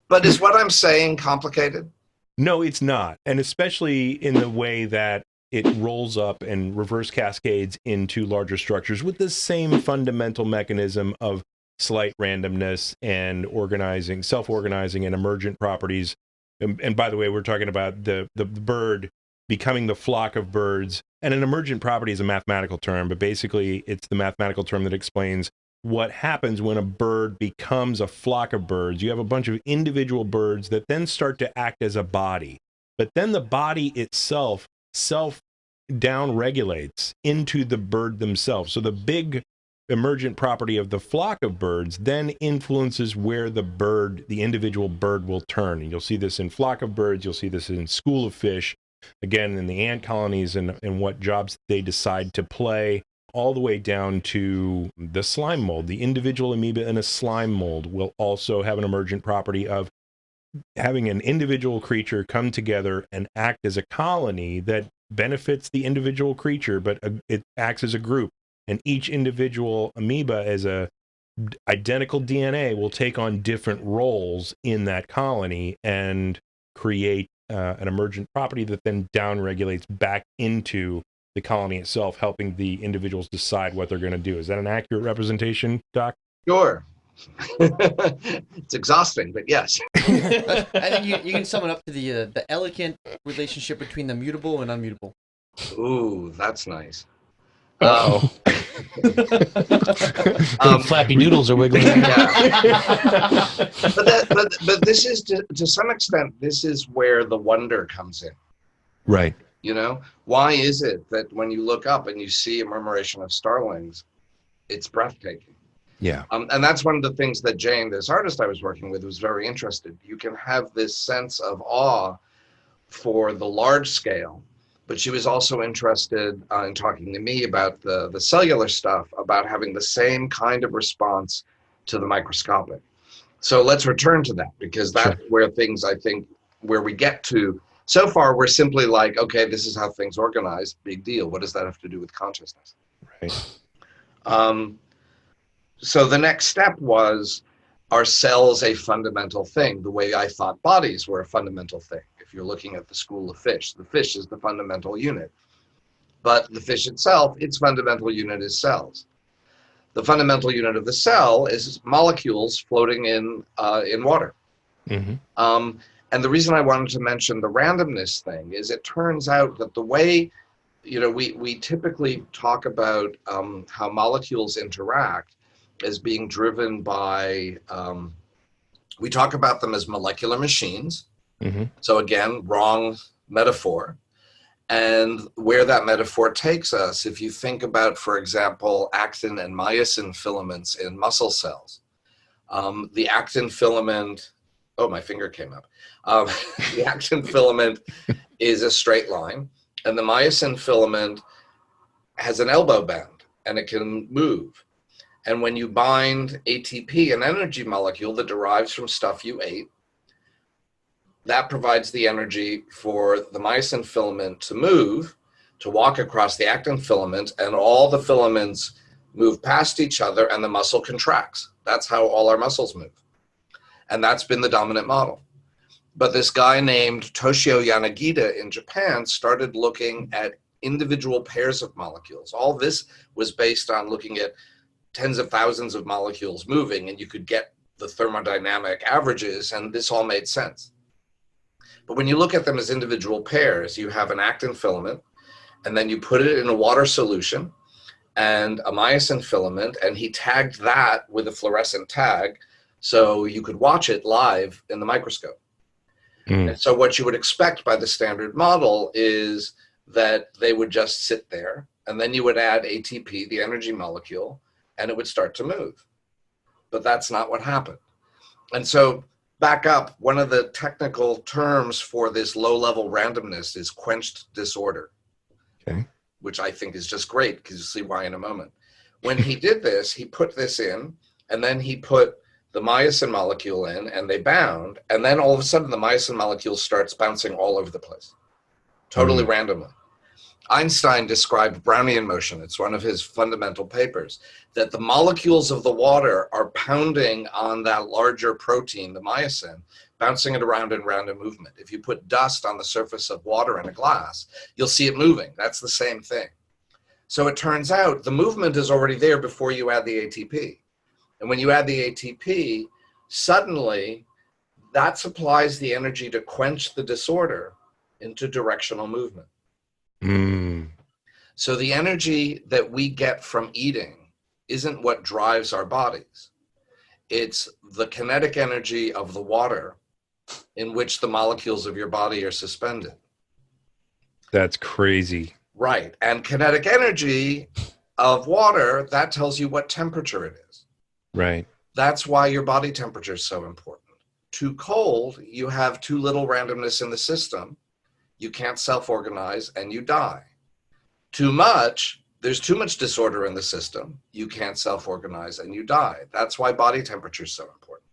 But is what I'm saying complicated? No, it's not. And especially in the way that it rolls up and reverse cascades into larger structures with the same fundamental mechanism of slight randomness and organizing, self-organizing and emergent properties. And by the way, we're talking about the bird becoming the flock of birds. And an emergent property is a mathematical term, but basically it's the mathematical term that explains what happens when a bird becomes a flock of birds. You have a bunch of individual birds that then start to act as a body, but then the body itself self down regulates into the bird themselves. So the big emergent property of the flock of birds then influences where the individual bird will turn. And you'll see this in flock of birds, you'll see this in school of fish, again in the ant colonies and what jobs they decide to play, all the way down to the slime mold. The individual amoeba in a slime mold will also have an emergent property of having an individual creature come together and act as a colony that benefits the individual creature, but it acts as a group. And each individual amoeba as a identical DNA will take on different roles in that colony and create an emergent property that then downregulates back into the colony itself, helping the individuals decide what they're going to do. Is that an accurate representation, Doc? Sure. It's exhausting, but yes. I think you can sum it up to the elegant relationship between the mutable and unmutable. Ooh, that's nice. Flappy noodles are wiggling. Yeah. but this is to some extent, this is where the wonder comes in. Right. You know, why is it that when you look up and you see a murmuration of starlings, it's breathtaking? Yeah. And that's one of the things that Jane, this artist I was working with, was very interested. You can have this sense of awe for the large scale, but she was also interested in talking to me about the cellular stuff, about having the same kind of response to the microscopic. So let's return to that, because that's where things, I think, where we get to. So far, we're simply like, okay, this is how things organize. Big deal. What does that have to do with consciousness? Right. So the next step was, are cells a fundamental thing? The way I thought bodies were a fundamental thing. If you're looking at the school of fish, the fish is the fundamental unit. But the fish itself, its fundamental unit is cells. The fundamental unit of the cell is molecules floating in water. Mm-hmm. And the reason I wanted to mention the randomness thing is it turns out that the way, you know, we typically talk about how molecules interact as being driven by, we talk about them as molecular machines. Mm-hmm. So again, wrong metaphor. And where that metaphor takes us, if you think about, for example, actin and myosin filaments in muscle cells, the actin filament, oh, my finger came up. The actin filament is a straight line, and the myosin filament has an elbow bend, and it can move. And when you bind ATP, an energy molecule that derives from stuff you ate, that provides the energy for the myosin filament to move, to walk across the actin filament, and all the filaments move past each other and the muscle contracts. That's how all our muscles move. And that's been the dominant model. But this guy named Toshio Yanagita in Japan started looking at individual pairs of molecules. All this was based on looking at tens of thousands of molecules moving, and you could get the thermodynamic averages, and this all made sense. But when you look at them as individual pairs, you have an actin filament, and then you put it in a water solution and a myosin filament, and he tagged that with a fluorescent tag so you could watch it live in the microscope. And so what you would expect by the standard model is that they would just sit there, and then you would add ATP, the energy molecule, and it would start to move. But that's not what happened. And so back up, one of the technical terms for this low-level randomness is quenched disorder, which I think is just great, because you'll see why in a moment. When he did this, he put this in, and then he put the myosin molecule in, and they bound, and then all of a sudden the myosin molecule starts bouncing all over the place, totally randomly. Einstein described Brownian motion. It's one of his fundamental papers, that the molecules of the water are pounding on that larger protein, the myosin, bouncing it around and around in movement. If you put dust on the surface of water in a glass, you'll see it moving. That's the same thing. So it turns out the movement is already there before you add the ATP. And when you add the ATP, suddenly that supplies the energy to quench the disorder into directional movement. So the energy that we get from eating isn't what drives our bodies. It's the kinetic energy of the water in which the molecules of your body are suspended. That's crazy. Right. And kinetic energy of water, that tells you what temperature it is. Right. That's why your body temperature is so important. Too cold, you have too little randomness in the system. You can't self-organize and you die. Too much, there's too much disorder in the system. You can't self-organize and you die. That's why body temperature is so important.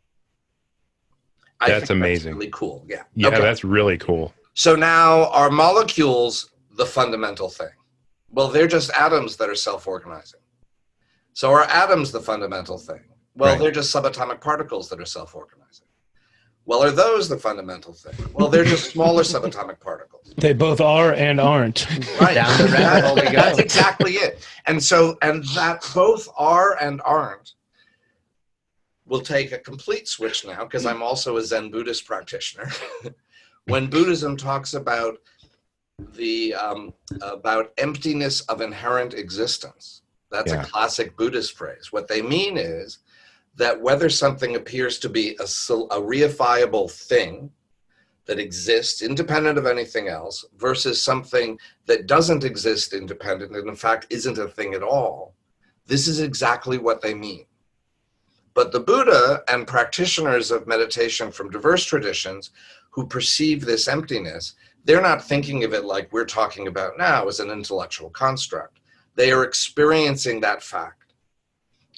That's amazing. That's really cool. Yeah. Yeah, okay. That's really cool. So now are molecules the fundamental thing? Well, they're just atoms that are self-organizing. So are atoms the fundamental thing? Well, Right. They're just subatomic particles that are self-organizing. Well, are those the fundamental thing? Well, they're just smaller subatomic particles. They both are and aren't. Right. Down the rabbit hole we go. That's exactly it. And that both are and aren't will take a complete switch now, because I'm also a Zen Buddhist practitioner. When Buddhism talks about about emptiness of inherent existence, that's a classic Buddhist phrase. What they mean is that whether something appears to be a reifiable thing that exists independent of anything else versus something that doesn't exist independent and in fact isn't a thing at all, this is exactly what they mean. But the Buddha and practitioners of meditation from diverse traditions who perceive this emptiness, they're not thinking of it like we're talking about now as an intellectual construct. They are experiencing that fact.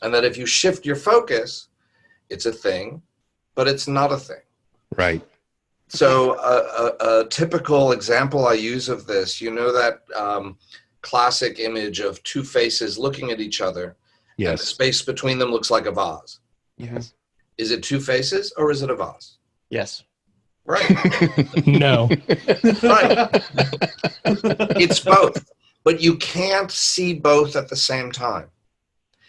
And that if you shift your focus, it's a thing, but it's not a thing. Right. So a typical example I use of this, you know that classic image of two faces looking at each other, and the Yes. space between them looks like a vase. Yes. Is it two faces or is it a vase? Yes. Right, No. right. It's both, but you can't see both at the same time.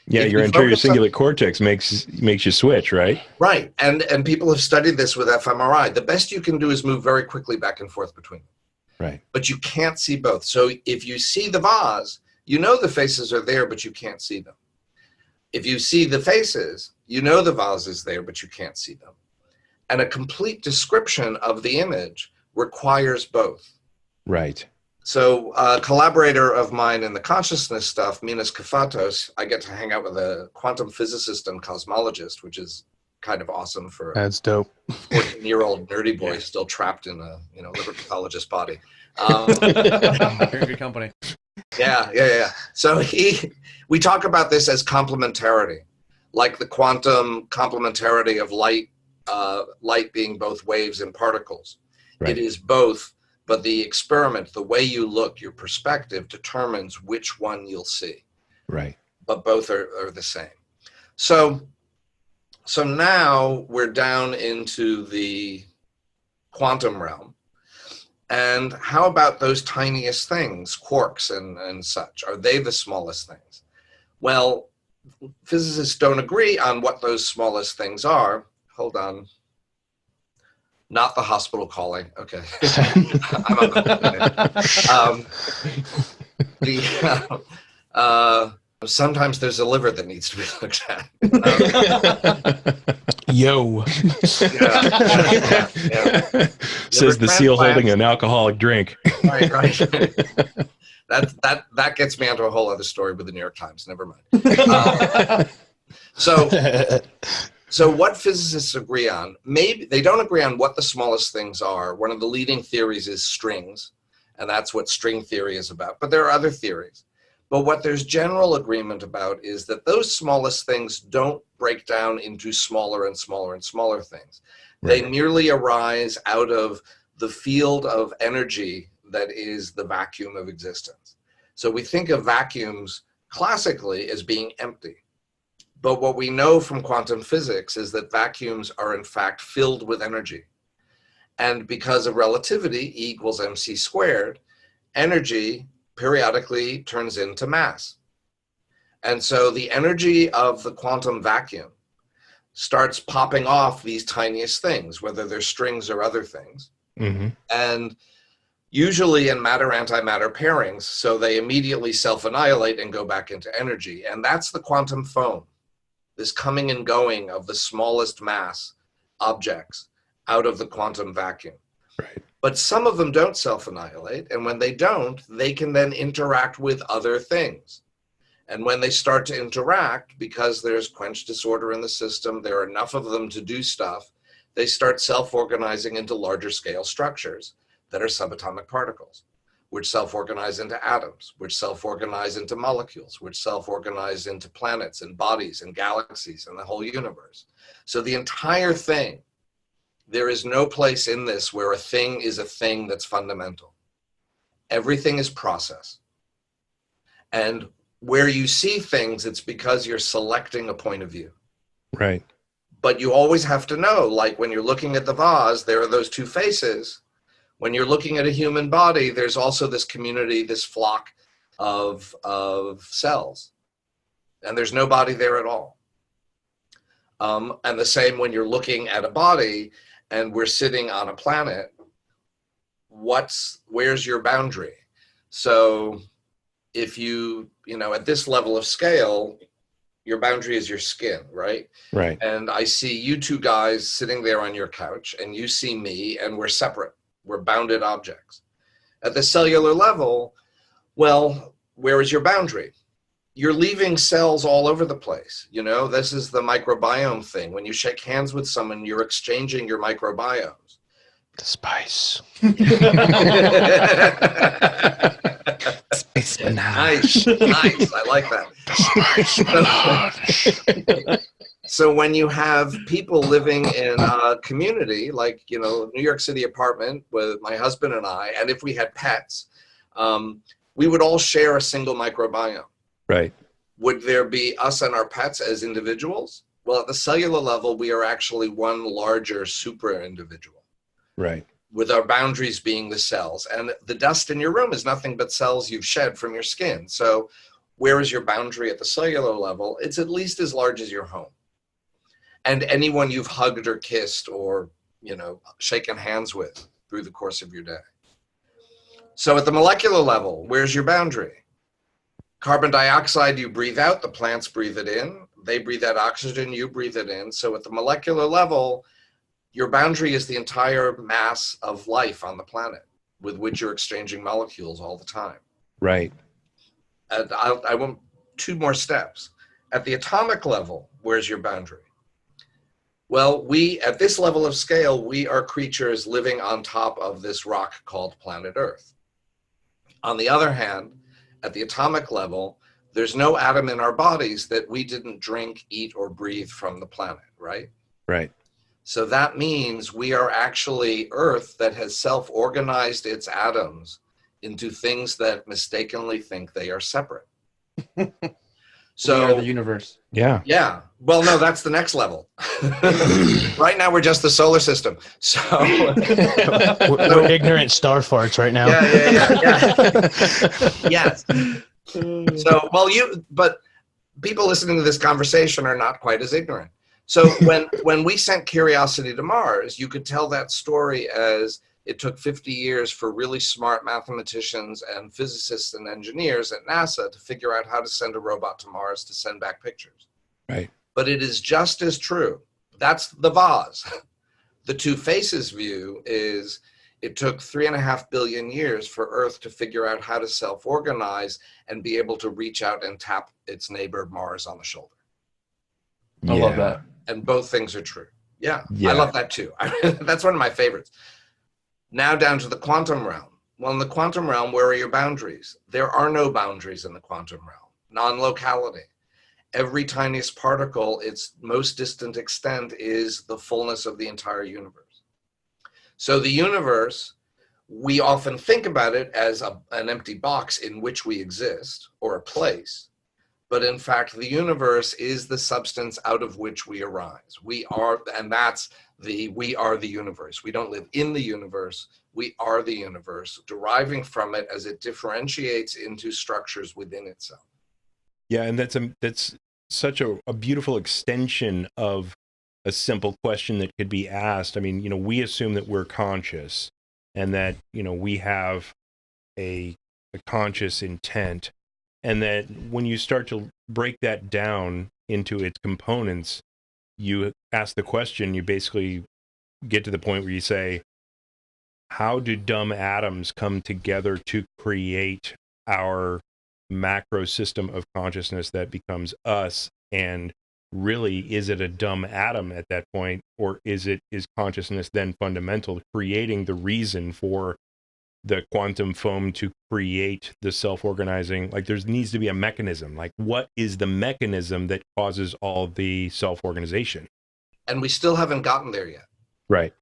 Yeah, If your you anterior focus on- cingulate cortex makes you switch, right? Right, and people have studied this with fMRI. The best you can do is move very quickly back and forth between them. Right. But you can't see both. So if you see the vase, you know the faces are there, but you can't see them. If you see the faces, you know the vase is there, but you can't see them. And a complete description of the image requires both. Right. So a collaborator of mine in the consciousness stuff, Minas Kafatos, I get to hang out with a quantum physicist and cosmologist, which is kind of awesome for a That's dope. 14-year-old nerdy boy still trapped in a libertologist body. Very good company. Yeah. So we talk about this as complementarity, like the quantum complementarity of light, light being both waves and particles. Right. It is both. But the experiment, the way you look, your perspective determines which one you'll see. Right. But both are the same. So now we're down into the quantum realm. And how about those tiniest things, quarks and such? Are they the smallest things? Well, physicists don't agree on what those smallest things are. Hold on. Not the hospital calling. Okay. I'm sometimes there's a liver that needs to be looked at. Yo. Yeah. Says the seal transplants. holding an alcoholic drink. Right. That gets me onto a whole other story with the New York Times. Never mind. So what physicists agree on, maybe they don't agree on what the smallest things are. One of the leading theories is strings, and that's what string theory is about. But there are other theories. But what there's general agreement about is that those smallest things don't break down into smaller and smaller and smaller things. Right. They merely arise out of the field of energy that is the vacuum of existence. So we think of vacuums classically as being empty. But what we know from quantum physics is that vacuums are in fact filled with energy. And because of relativity, E equals mc squared, energy periodically turns into mass. And so the energy of the quantum vacuum starts popping off these tiniest things, whether they're strings or other things. Mm-hmm. And usually in matter-antimatter pairings, so they immediately self-annihilate and go back into energy. And that's the quantum foam, this coming and going of the smallest mass objects out of the quantum vacuum. Right. But some of them don't self-annihilate, and when they don't, they can then interact with other things. And when they start to interact, because there's quench disorder in the system, there are enough of them to do stuff, they start self-organizing into larger scale structures that are subatomic particles, which self-organize into atoms, which self-organize into molecules, which self-organize into planets and bodies and galaxies and the whole universe. So the entire thing, there is no place in this where a thing is a thing that's fundamental. Everything is process. And where you see things, it's because you're selecting a point of view. Right. But you always have to know, like when you're looking at the vase, there are those two faces. When you're looking at a human body, there's also this community, this flock of cells. And there's no body there at all. And the same when you're looking at a body and we're sitting on a planet, where's your boundary? So if you at this level of scale, your boundary is your skin, right? Right. And I see you two guys sitting there on your couch, and you see me, and we're separate. We're bounded objects. At the cellular level, well, where is your boundary? You're leaving cells all over the place. This is the microbiome thing. When you shake hands with someone, you're exchanging your microbiomes. The spice. Space Nice. I like that. So when you have people living in a community, like, New York City apartment with my husband and I, and if we had pets, we would all share a single microbiome. Right. Would there be us and our pets as individuals? Well, at the cellular level, we are actually one larger super individual. Right. With our boundaries being the cells. And the dust in your room is nothing but cells you've shed from your skin. So where is your boundary at the cellular level? It's at least as large as your home. And anyone you've hugged or kissed or, shaken hands with through the course of your day. So at the molecular level, where's your boundary? Carbon dioxide you breathe out, the plants breathe it in. They breathe out oxygen, you breathe it in. So at the molecular level, your boundary is the entire mass of life on the planet with which you're exchanging molecules all the time. Right. And I want two more steps. At the atomic level, where's your boundary? Well, at this level of scale, we are creatures living on top of this rock called planet Earth. On the other hand, at the atomic level, there's no atom in our bodies that we didn't drink, eat, or breathe from the planet, right? Right. So that means we are actually Earth that has self-organized its atoms into things that mistakenly think they are separate. So we are the universe. Yeah. Yeah. Well, no, that's the next level. Right now, we're just the solar system. So We're ignorant star farts right now. Yeah. Yes. So, but people listening to this conversation are not quite as ignorant. So when we sent Curiosity to Mars, you could tell that story as it took 50 years for really smart mathematicians and physicists and engineers at NASA to figure out how to send a robot to Mars to send back pictures. Right. But it is just as true. That's the vase. The two faces view is it took 3.5 billion years for Earth to figure out how to self-organize and be able to reach out and tap its neighbor Mars on the shoulder. I love that. And both things are true. Yeah. Yeah. I love that too. That's one of my favorites. Now down to the quantum realm. Well, in the quantum realm, where are your boundaries? There are no boundaries in the quantum realm. Non-locality. Every tiniest particle, its most distant extent is the fullness of the entire universe. So the universe, we often think about it as an empty box in which we exist, or a place. But in fact, the universe is the substance out of which we arise. We are, and that's we are the universe. We don't live in the universe. We are the universe, deriving from it as it differentiates into structures within itself. Yeah, and that's such a beautiful extension of a simple question that could be asked. I mean, we assume that we're conscious and that, we have a conscious intent, and that when you start to break that down into its components, you ask the question, you basically get to the point where you say, how do dumb atoms come together to create our macro system of consciousness that becomes us? And really, is it a dumb atom at that point, or is consciousness then fundamental, creating the reason for the quantum foam to create the self-organizing? Like, there needs to be a mechanism. Like, what is the mechanism that causes all the self-organization? And we still haven't gotten there yet. Right.